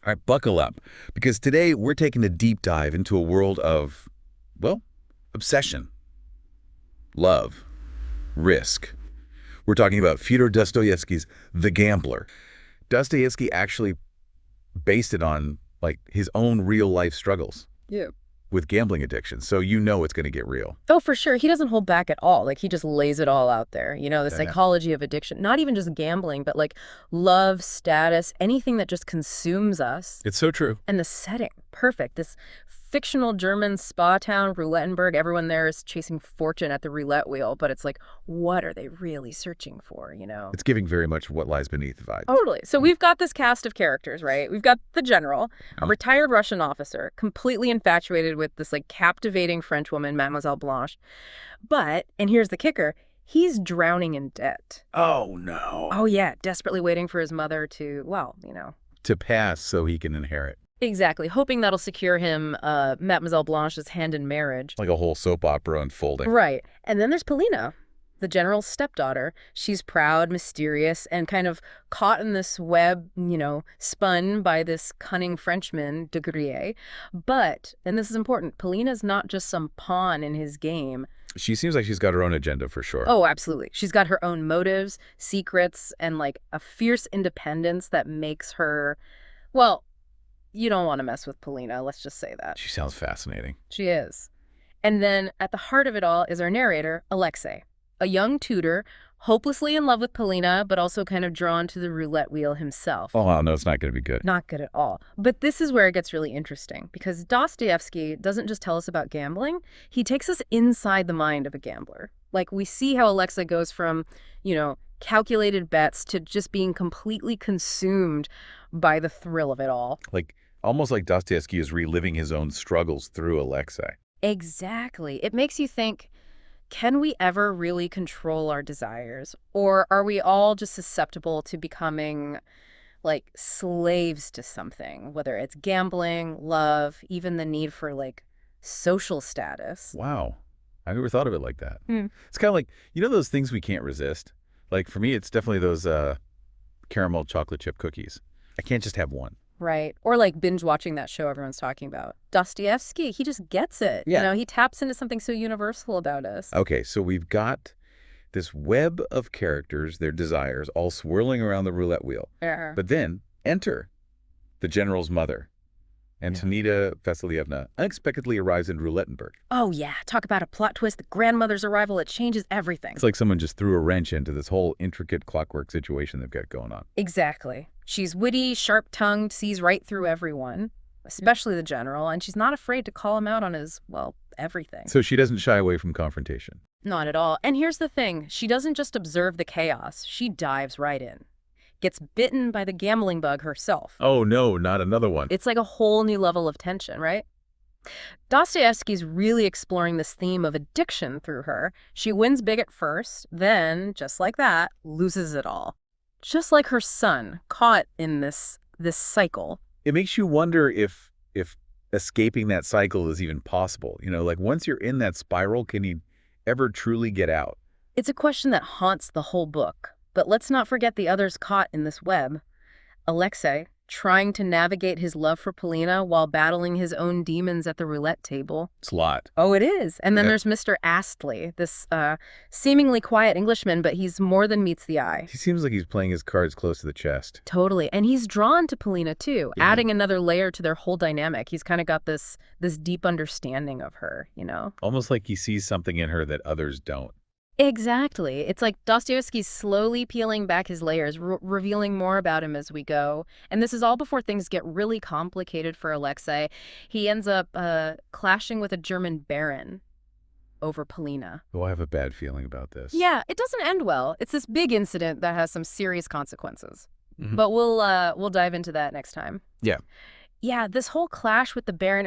All right, buckle up, because today we're taking a deep dive into a world of, well, obsession, love, risk. We're talking about Fyodor Dostoevsky's The Gambler. Dostoevsky actually based it on, like, his own real-life struggles. Yeah. With gambling addiction, so you know it's going to get real. Oh, for sure. He doesn't hold back at all. Like, he just lays it all out there. You know, the I know. psychology of addiction, not even just gambling, but like love, status, anything that just consumes us. It's so true. And the setting, perfect. This fictional German spa town, Roulettenberg, everyone there is chasing fortune at the roulette wheel, but it's like, what are they really searching for, you know? It's giving very much what lies beneath the vibe. Totally. So we've got this cast of characters, right? We've got the general, a retired Russian officer, completely infatuated with this like captivating French woman, Mademoiselle Blanche. But, and here's the kicker, he's drowning in debt. Oh, no. Oh, yeah. Desperately waiting for his mother to, well, you know. To pass so he can inherit. Exactly. Hoping that'll secure him Mademoiselle Blanche's hand in marriage. Like a whole soap opera unfolding. Right. And then there's Polina, the general's stepdaughter. She's proud, mysterious, and kind of caught in this web, you know, spun by this cunning Frenchman, de Griers. But, and this is important, Polina's not just some pawn in his game. She seems like she's got her own agenda for sure. Oh, absolutely. She's got her own motives, secrets, and like a fierce independence that makes her, well, you don't want to mess with Polina, let's just say that. She sounds fascinating. She is. And then at the heart of it all is our narrator, Alexei, a young tutor, hopelessly in love with Polina, but also kind of drawn to the roulette wheel himself. Oh, no, it's not going to be good. Not good at all. But this is where it gets really interesting, because Dostoevsky doesn't just tell us about gambling, he takes us inside the mind of a gambler. Like, we see how Alexei goes from, you know, calculated bets to just being completely consumed by the thrill of it all. Like, almost like Dostoevsky is reliving his own struggles through Alexei. Exactly. It makes you think, can we ever really control our desires? Or are we all just susceptible to becoming like slaves to something, whether it's gambling, love, even the need for like social status? Wow. I never thought of it like that. Hmm. It's kind of like, you know those things we can't resist? Like, for me, it's definitely those caramel chocolate chip cookies. I can't just have one. Right. Or like binge watching that show everyone's talking about. Dostoevsky, he just gets it. Yeah. You know, he taps into something so universal about us. Okay, so we've got this web of characters, their desires, all swirling around the roulette wheel. Yeah. But then enter the general's mother. Antonida Vassilievna unexpectedly arrives in Roulettenberg. Oh, yeah. Talk about a plot twist. The grandmother's arrival, it changes everything. It's like someone just threw a wrench into this whole intricate clockwork situation they've got going on. Exactly. She's witty, sharp-tongued, sees right through everyone, especially the general, and she's not afraid to call him out on his, well, everything. So she doesn't shy away from confrontation. Not at all. And here's the thing. She doesn't just observe the chaos. She dives right in. Gets bitten by the gambling bug herself. Oh, no, not another one. It's like a whole new level of tension, right? Dostoevsky's really exploring this theme of addiction through her. She wins big at first, then, just like that, loses it all. Just like her son, caught in this cycle. It makes you wonder if escaping that cycle is even possible. You know, like once you're in that spiral, can you ever truly get out? It's a question that haunts the whole book. But let's not forget the others caught in this web. Alexei, trying to navigate his love for Polina while battling his own demons at the roulette table. It's a lot. Oh, it is. And then Yeah. there's Mr. Astley, this seemingly quiet Englishman, but he's more than meets the eye. He seems like he's playing his cards close to the chest. Totally. And he's drawn to Polina, too, Yeah. adding another layer to their whole dynamic. He's kind of got this deep understanding of her, you know? Almost like he sees something in her that others don't. Exactly. It's like Dostoevsky's slowly peeling back his layers, revealing more about him as we go. And this is all before things get really complicated for Alexei. He ends up clashing with a German baron over Polina. Oh, I have a bad feeling about this. Yeah, it doesn't end well. It's this big incident that has some serious consequences. Mhm. But we'll dive into that next time. Yeah. Yeah, this whole clash with the Baron,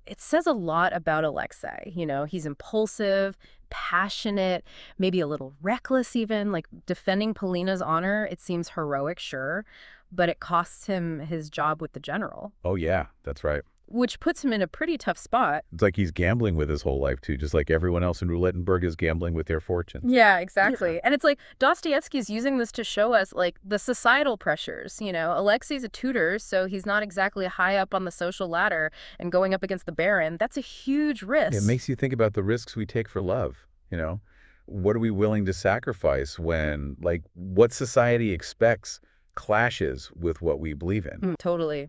it says a lot about Alexei. You know, he's impulsive, passionate, maybe a little reckless even, like defending Polina's honor. It seems heroic, sure, but it costs him his job with the general. Oh, yeah, that's right. which puts him in a pretty tough spot. It's like he's gambling with his whole life, too, just like everyone else in Roulettenberg is gambling with their fortunes. Yeah, exactly. Yeah. And it's like Dostoevsky's using this to show us like the societal pressures. Alexei's a tutor, so he's not exactly high up on the social ladder, and going up against the Baron, that's a huge risk. It makes you think about the risks we take for love. What are we willing to sacrifice when, like, what society expects clashes with what we believe in? Totally.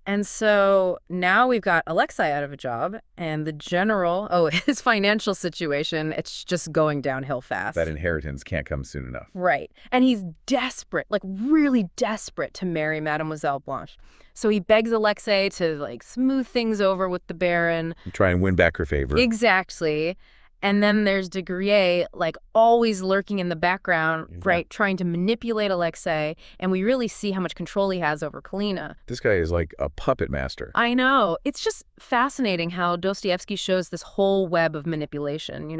And so now we've got Alexei out of a job, and the general, his financial situation, it's just going downhill fast. That inheritance can't come soon enough. Right. And he's desperate, like really desperate to marry Mademoiselle Blanche. So he begs Alexei to like smooth things over with the Baron. Try and win back her favor. Exactly. And then there's de Griers, like always lurking in the background, right, trying to manipulate Alexei, and we really see how much control he has over Polina. This guy is like a puppet master. I know. It's just fascinating how Dostoevsky shows this whole web of manipulation,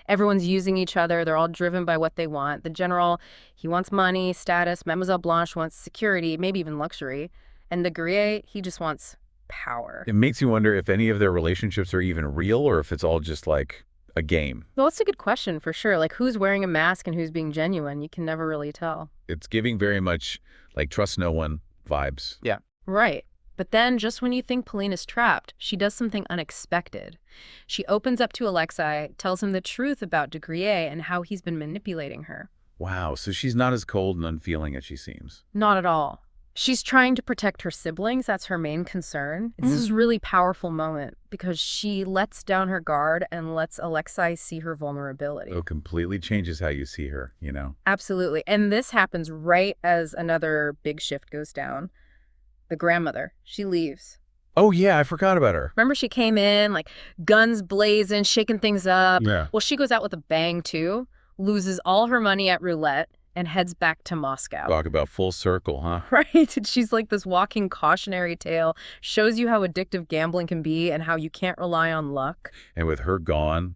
Everyone's using each other. They're all driven by what they want. The general, he wants money, status. Mademoiselle Blanche wants security, maybe even luxury. And de Griers, he just wants power. It makes you wonder if any of their relationships are even real or if it's all just like a game. Well, it's a good question for sure. Like, who's wearing a mask and who's being genuine? You can never really tell. It's giving very much like trust no one vibes. Yeah. Right. But then just when you think Polina's trapped, she does something unexpected. She opens up to Alexei, tells him the truth about de Griers and how he's been manipulating her. Wow, so she's not as cold and unfeeling as she seems. Not at all. She's trying to protect her siblings. That's her main concern. It's this really powerful moment because she lets down her guard and lets Alexei see her vulnerability. It completely changes how you see her, Absolutely. And this happens right as another big shift goes down. The grandmother, she leaves. Oh, yeah, I forgot about her. Remember she came in, like guns blazing, shaking things up. Yeah. Well, she goes out with a bang, too, loses all her money at roulette, and heads back to Moscow. Talk about full circle, huh? Right. And she's like this walking cautionary tale, shows you how addictive gambling can be and how you can't rely on luck. And with her gone,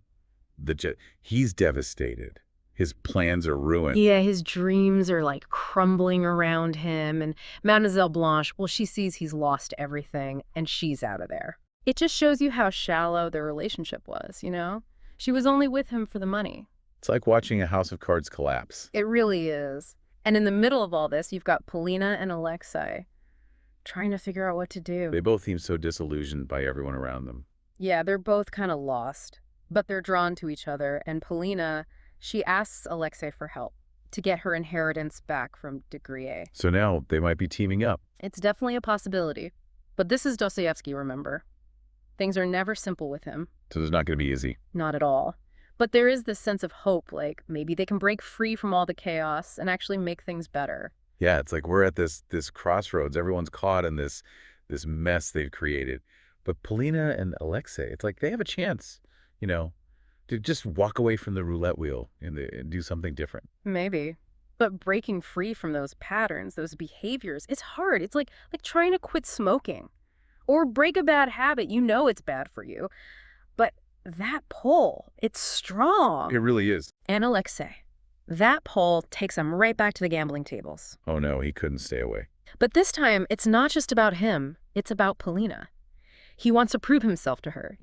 he's devastated. His plans are ruined. Yeah, his dreams are like crumbling around him. And Mademoiselle Blanche, well, she sees he's lost everything and she's out of there. It just shows you how shallow their relationship was, She was only with him for the money. It's like watching a house of cards collapse. It really is. And in the middle of all this, you've got Polina and Alexei trying to figure out what to do. They both seem so disillusioned by everyone around them. Yeah, they're both kind of lost, but they're drawn to each other. And Polina, she asks Alexei for help to get her inheritance back from de Griers. So now they might be teaming up. It's definitely a possibility. But this is Dostoevsky, remember. Things are never simple with him. So it's not going to be easy. Not at all. But there is this sense of hope, like maybe they can break free from all the chaos and actually make things better. Yeah, it's like we're at this crossroads. Everyone's caught in this mess they've created. But Polina and Alexei, it's like they have a chance, to just walk away from the roulette wheel and do something different. Maybe. But breaking free from those patterns, those behaviors, it's hard. It's like trying to quit smoking or break a bad habit. You know it's bad for you. But that pull, it's strong. It really is. And Alexei, that pull takes him right back to the gambling tables. Oh no, he couldn't stay away. But this time, it's not just about him. It's about Polina. He wants to prove himself to her,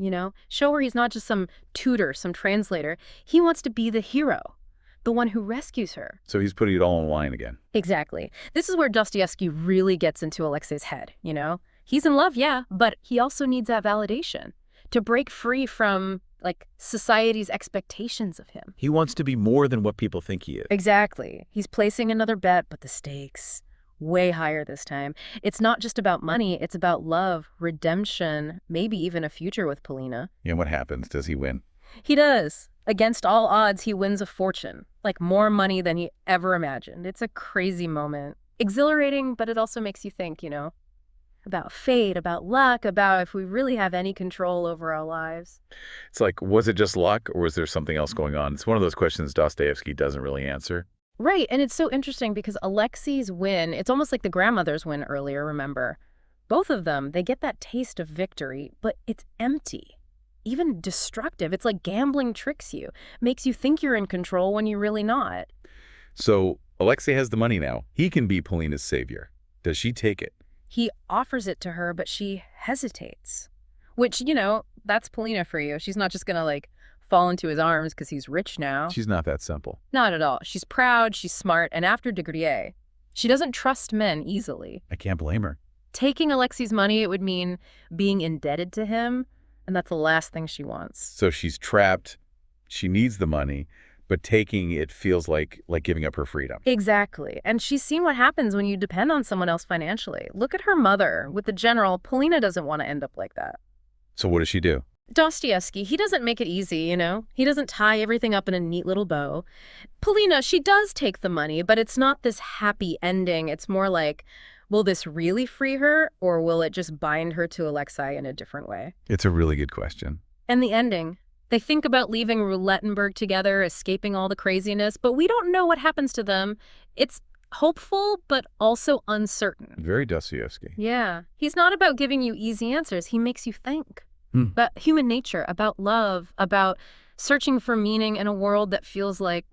Show her he's not just some tutor, some translator. He wants to be the hero, the one who rescues her. So he's putting it all on the line again. Exactly. This is where Dostoevsky really gets into Alexei's head, He's in love, yeah, but he also needs that validation to break free from, society's expectations of him. He wants to be more than what people think he is. Exactly. He's placing another bet, but the stakes, way higher this time. It's not just about money, it's about love, redemption, maybe even a future with Polina. And what happens? Does he win? He does. Against all odds, he wins a fortune, more money than he ever imagined. It's a crazy moment. Exhilarating, but it also makes you think, about fate, about luck, about if we really have any control over our lives. It's like, was it just luck or was there something else going on? It's one of those questions Dostoevsky doesn't really answer. Right, and it's so interesting because Alexei's win, it's almost like the grandmother's win earlier, remember? Both of them, they get that taste of victory, but it's empty, even destructive. It's like gambling tricks you, makes you think you're in control when you're really not. So Alexei has the money now. He can be Polina's savior. Does she take it? He offers it to her, but she hesitates. Which, that's Polina for you. She's not just gonna, fall into his arms because he's rich now. She's not that simple. Not at all. She's proud, she's smart, and after degré, she doesn't trust men easily. I can't blame her. Taking Alexei's money, it would mean being indebted to him, and that's the last thing she wants. So she's trapped. She needs the money, but taking it feels like giving up her freedom. Exactly. And she's seen what happens when you depend on someone else financially. Look at her mother. With the general, Polina doesn't want to end up like that. So what does she do? Dostoevsky, he doesn't make it easy, He doesn't tie everything up in a neat little bow. Polina, she does take the money, but it's not this happy ending. It's more like, will this really free her, or will it just bind her to Alexei in a different way? It's a really good question. And the ending. They think about leaving Roulettenberg together, escaping all the craziness, but we don't know what happens to them. It's hopeful, but also uncertain. Very Dostoevsky. Yeah. He's not about giving you easy answers. He makes you think. About human nature, about love, about searching for meaning in a world that feels like,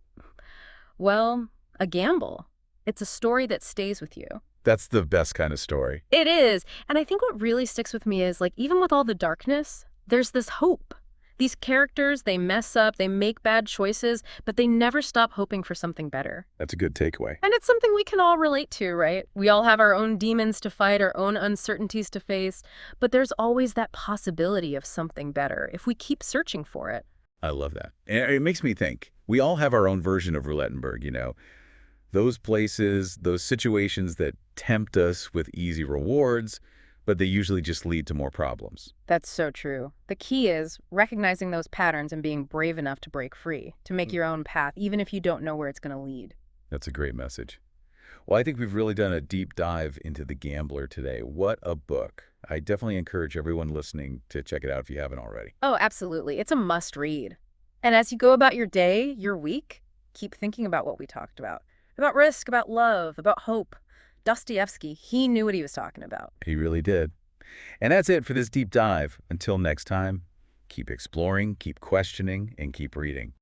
well, a gamble. It's a story that stays with you. That's the best kind of story. It is. And I think what really sticks with me is, even with all the darkness, there's this hope. These characters, they mess up, they make bad choices, but they never stop hoping for something better. That's a good takeaway. And it's something we can all relate to, right? We all have our own demons to fight, our own uncertainties to face, but there's always that possibility of something better if we keep searching for it. I love that. And it makes me think. We all have our own version of Roulettenberg, Those places, those situations that tempt us with easy rewards, but they usually just lead to more problems. That's so true. The key is recognizing those patterns and being brave enough to break free, to make your own path, even if you don't know where it's going to lead. That's a great message. Well, I think we've really done a deep dive into The Gambler today. What a book. I definitely encourage everyone listening to check it out if you haven't already. Oh, absolutely. It's a must read. And as you go about your day, your week, keep thinking about what we talked about risk, about love, about hope. Dostoevsky, he knew what he was talking about. He really did. And that's it for this deep dive. Until next time, keep exploring, keep questioning, and keep reading.